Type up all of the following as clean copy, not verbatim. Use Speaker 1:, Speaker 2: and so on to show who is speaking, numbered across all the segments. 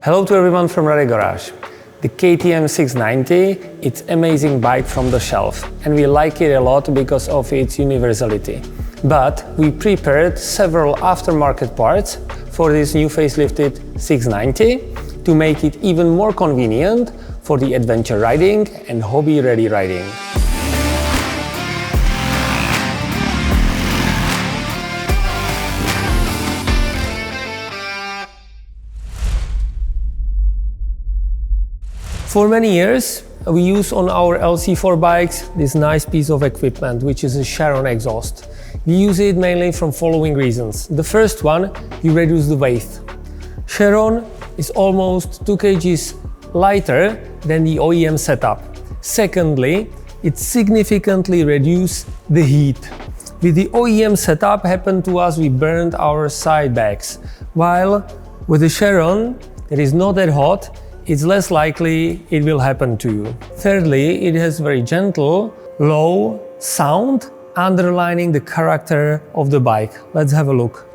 Speaker 1: Hello to everyone from RADE Garage. The KTM 690, it's amazing bike from the shelf, and we like it a lot because of its universality. But we prepared several aftermarket parts for this new facelifted 690 to make it even more convenient for the adventure riding and hobby-ready riding. For many years, we use on our LC4 bikes this nice piece of equipment, which is a Sharon exhaust. We use it mainly from following reasons. The first one, you reduce the weight. Sharon is almost 2 kgs lighter than the OEM setup. Secondly, it significantly reduces the heat. With the OEM setup happened to us, we burned our side bags. While with the Sharon, it is not that hot, it's less likely it will happen to you. Thirdly, it has very gentle, low sound, underlining the character of the bike. Let's have a look.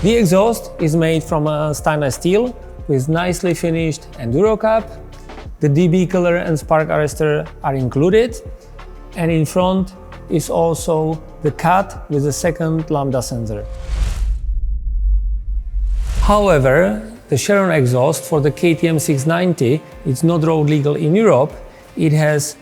Speaker 1: The exhaust is made from stainless steel with nicely finished enduro cap. The DB color and spark arrestor are included, and in front is also the cut with a second lambda sensor. However, the Sharon exhaust for the KTM 690 is not road legal in Europe. It has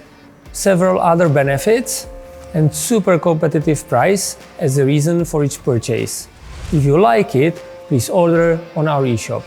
Speaker 1: several other benefits and super competitive price as a reason for its purchase. If you like it, please order on our eShop.